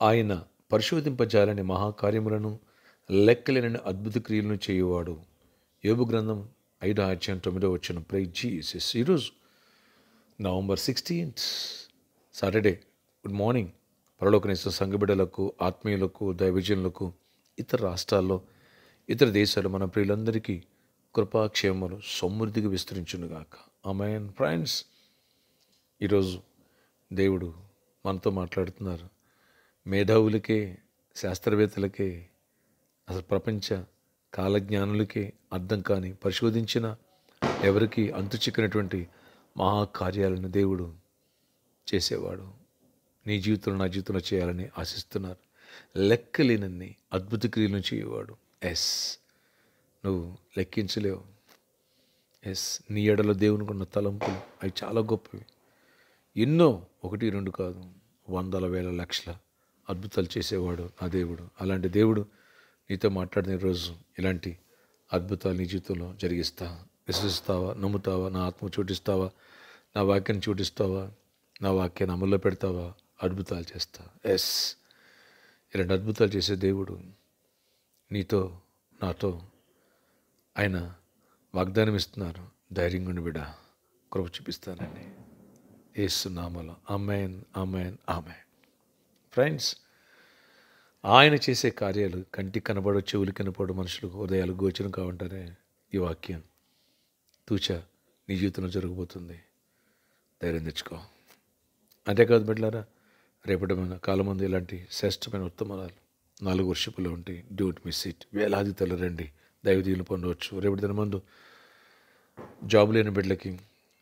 ఆయన పరిశోధింపజాలని మహాకార్యములను లెక్కలేనని అద్భుత క్రియలను చేయువాడు. యోబు గ్రంథం 5:9 ప్రైజ్ జీసస్. ఈరోజు నవంబర్ 16 సాటర్డే. Good morning. పరలోకనేశ్వర సంఘ బిడ్డలకు, ఆత్మీయులకు, దైవజనులకు, ఇతర రాష్ట్రాల్లో, ఇతర దేశాలు మన ప్రియులందరికీ కృపాక్షేమములు సమృద్ధిగా విస్తరించునుగాక. ఆమేన్. ఫ్రెండ్స్, ఈరోజు దేవుడు మనతో మాట్లాడుతున్నారు. మేధావులకే, శాస్త్రవేత్తలకే, అసలు ప్రపంచ కాలజ్ఞానులకే అర్థం కాని, పరిశోధించిన ఎవరికి అంతు చిక్కినటువంటి మహాకార్యాలను దేవుడు చేసేవాడు. నీ జీవితంలో, నా జీవితంలో చేయాలని ఆశిస్తున్నారు. లెక్కలేనన్ని అద్భుత క్రియలను చేయవాడు. నువ్వు లెక్కించలేవు. నీ ఎడలో దేవునికి ఉన్న తలంపులు అవి చాలా గొప్పవి. ఎన్నో, 1, 2 కాదు, వందల వేల లక్షల అద్భుతాలు చేసేవాడు నా దేవుడు. అలాంటి దేవుడు నీతో మాట్లాడిన రోజు ఇలాంటి అద్భుతాలు నీ జీవితంలో జరిగిస్తా. విశ్వసిస్తావా? నమ్ముతావా? నా ఆత్మ చోటిస్తావా? నా వాక్యాన్ని చోటిస్తావా? నా వాక్యాన్ని అమల్లో పెడతావా? అద్భుతాలు చేస్తా. ఇలాంటి అద్భుతాలు చేసే దేవుడు నీతో, నాతో ఆయన వాగ్దానం ఇస్తున్నారు. ధైర్యంగా ఉండి బిడ్డ, కృప చూపిస్తానండి యేసు నామములో. ఆమేన్, ఆమేన్, ఆమేన్. ఫ్రెండ్స్, ఆయన చేసే కార్యాలు కంటికి కనబడో, చెవులు కనపడో, మనుషులకు హృదయాలు గోచరం కావంటారే ఈ వాక్యం. తూచా నీ జీవితంలో జరగబోతుంది. ధైర్యం తెచ్చుకో. అంతేకాదు బిడ్డలారా, రేపటిమైన కాలం ముందు ఇలాంటి శ్రేష్టమైన ఉత్తమాలు 4 వర్షిపులు ఉంటాయి. Don't miss it. వేలాది తల రండి, దైవ దీవెనలు పొందవచ్చు. రేపటి దిన ముందు జాబ్ లేని బిడ్డలకి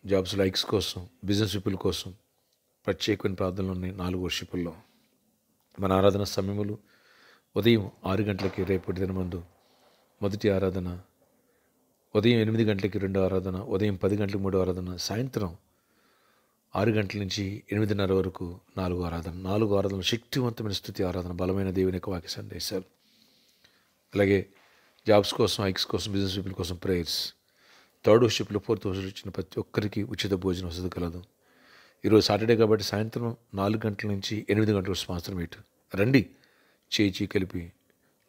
జాబ్స్ లైక్స్ కోసం, బిజినెస్ పీపుల్ కోసం ప్రత్యేకమైన ప్రార్థనలు ఉన్నాయి 4 వర్షిపుల్లో. మన ఆరాధన సమయములు ఉదయం 6 గంటలకి రేపటి దిన ముందు మొదటి ఆరాధన, ఉదయం 8 గంటలకి 2వ ఆరాధన, ఉదయం 10 గంటలకు 3వ ఆరాధన, సాయంత్రం 6 గంటల నుంచి 8:30 వరకు 4వ ఆరాధన. 4 ఆరాధనలు శక్తివంతమైన స్థుతి ఆరాధన, బలమైన దేవుని యొక్క వాక్య సందేశాలు. అలాగే జాబ్స్ కోసం, హైక్స్ కోసం, బిజినెస్ పీపుల్ కోసం ప్రేయర్స్. 3rd వర్షిప్లో 4th వర్షిప్ ఇచ్చిన ప్రతి ఒక్కరికి ఉచిత భోజనం వసతి కలదు. ఈరోజు సాటర్డే కాబట్టి సాయంత్రం 4 గంటల నుంచి 8 గంటలకు స్పాన్సర్ మీట్. రండి, చేయి కలిపి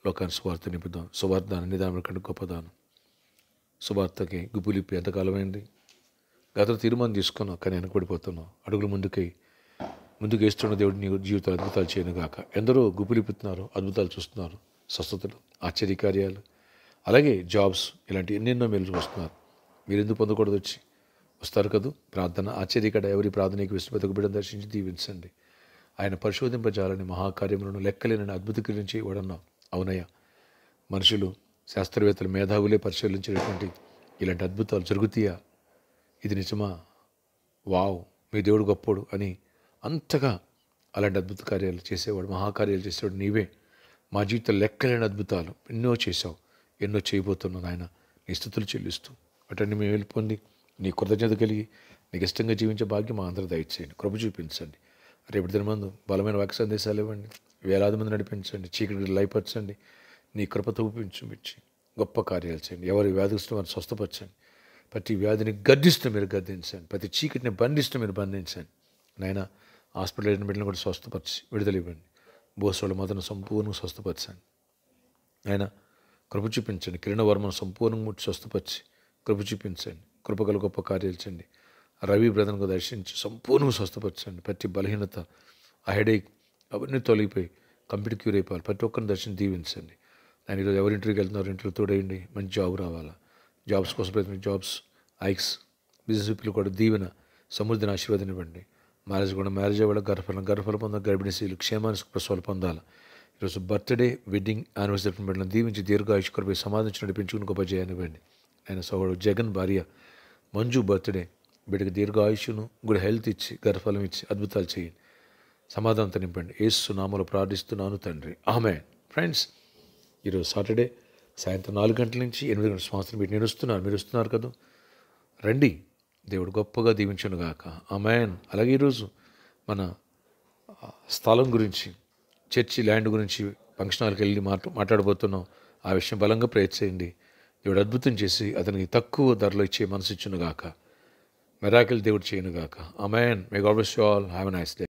లోకాన్ని సువార్త నింపుదాం. సువార్తాన్ని నిదానం కంటే గొప్పదానం. సువార్తకి గుబులిప్పి ఎంతకాలమైంది. గత తీర్మానం తీసుకున్నావు, కానీ వెనకబడిపోతున్నావు. అడుగులు ముందుకు వేస్తున్న దేవుడు నీ జీవితాలు అద్భుతాలు చేయను గాక. ఎందరో గుబులిపుతున్నారు, అద్భుతాలు చూస్తున్నారు, స్వస్థతలు, ఆశ్చర్యకార్యాలు, అలాగే జాబ్స్, ఇలాంటి ఎన్నెన్నో మేలు చూస్తున్నారు. మీరు ఎందుకు పొందకూడదు? వచ్చి వస్తారు కదా. ప్రార్థన ఆశ్చర్యకడ ఎవరి ప్రార్థనకి విశ్వతకు బిడ్డను దర్శించి దీవించండి. ఆయన పరిశోధింపజాలని మహాకార్యములను లెక్కలేనని అద్భుత క్రియలను చేయవడన్నావు. అవునయ్యా, మనుషులు, శాస్త్రవేత్తలు, మేధావులే పరిశీలించినటువంటి ఇలాంటి అద్భుతాలు జరుగుతాయా? ఇది నిజమా? వావ్, మీ దేవుడు గొప్పోడు అని అంతగా అలాంటి అద్భుత కార్యాలు చేసేవాడు, మహాకార్యాలు చేసేవాడు నీవే. మా జీవితంలో లెక్కలేని అద్భుతాలు ఎన్నో చేశావు, ఎన్నో చేయబోతున్నాను. ఆయన నీ స్తుతులు చెల్లిస్తూ వాటిని మేము వెళ్ళిపోండి. నీ కృతజ్ఞత కలిగి నీకు ఇష్టంగా జీవించే భాగ్యం మా అందరూ దయచేయండి, కృప చూపించండి. రేపటి దినమందు బలమైన వాక్య సందేశాలు ఇవ్వండి, వేలాది మంది నడిపించండి, చీకటి లయపరచండి, నీ కృపతో చూపించి గొప్ప కార్యాలు చేయండి. ఎవరి వ్యాధిస్తూ వారిని స్వస్థపరచండి. ప్రతి వ్యాధిని గద్దిస్తూ మీరు గద్దించండి, ప్రతి చీకటిని బంధిస్తూ మీరు బంధించండి. నాయన హాస్పిటల్ అయిన బిడ్డలను కూడా స్వస్థపరిచి విడుదల ఇవ్వండి. బోసోళ్ళ మదను సంపూర్ణంగా స్వస్థపరచండి. ఆయన కృప చూపించండి. కిరణ వర్మను సంపూర్ణంగా ముట్టి స్వస్థపరిచి కృప చూపించండి. కృపగల గొప్ప కార్యాలు చేయండి. రవి బ్రదర్ను దర్శించి సంపూర్ణంగా స్వస్థపరచండి. ప్రతి బలహీనత, ఆ హెడేక్ అవన్నీ తొలగిపోయి కంప్లీట్ క్యూర్ అయిపోవాలి. ప్రతి ఒక్కరిని దర్శనం దీవించండి. ఆయన ఈరోజు ఎవరి ఇంటర్వ్యూకి వెళ్తున్నారు, ఇంటర్వ్యూ తోడేయండి. మంచి జాబ్ రావాలా, జాబ్స్ కోసం ప్రయత్నం, జాబ్స్, ఐక్స్, బిజినెస్ పీపుల్ కూడా దీవెన, సమృద్ధిని, ఆశీర్వాదం ఇవ్వండి. మ్యారేజ్ కూడా మ్యారేజ్ అవ్వాలి, గర్భఫలం పొందాలి, గర్భిణీ స్త్రీలు క్షేమానికి ప్రసవాలు పొందాలి. ఈరోజు బర్త్డే, వెడ్డింగ్, యానివర్సరీ బిడ్డలను దీవించి దీర్ఘాయుష్ కొరపై సమాధించి నడిపించుకుని గొప్ప జయాన్నివ్వండి. ఆయన సోదరుడు జగన్ భార్య మంజు బర్త్డే, బిడ్డకి దీర్ఘాయుష్ను, గుడ్ హెల్త్ ఇచ్చి, గర్భఫలం ఇచ్చి అద్భుతాలు చేయండి. సమాధానంతో నింపండి. యేసు నామములో ప్రార్థిస్తున్నాను తండ్రి, ఆమేన్. ఫ్రెండ్స్, ఈరోజు సాటర్డే సాయంత్రం 4 గంటల నుంచి 8 గంటల సంవత్సరం మీరు మీరు వస్తున్నారు కదా. రండి, దేవుడు గొప్పగా దీవించును గాక. ఆమేన్. అలాగే ఈరోజు మన స్థలం గురించి, చర్చి ల్యాండ్ గురించి ఫంక్షన్ హాల్కి వెళ్ళి మాట్లాడబోతున్నాం. ఆ విషయం బలంగా ప్రేయర్ చేయండి. దేవుడు అద్భుతం చేసి అతనికి తక్కువ ధరలో ఇచ్చే మనసు ఇచ్చును గాక. మెరాకిల్ దేవుడు చేయను గాక. ఆమేన్. May God bless you all. Have a nice day.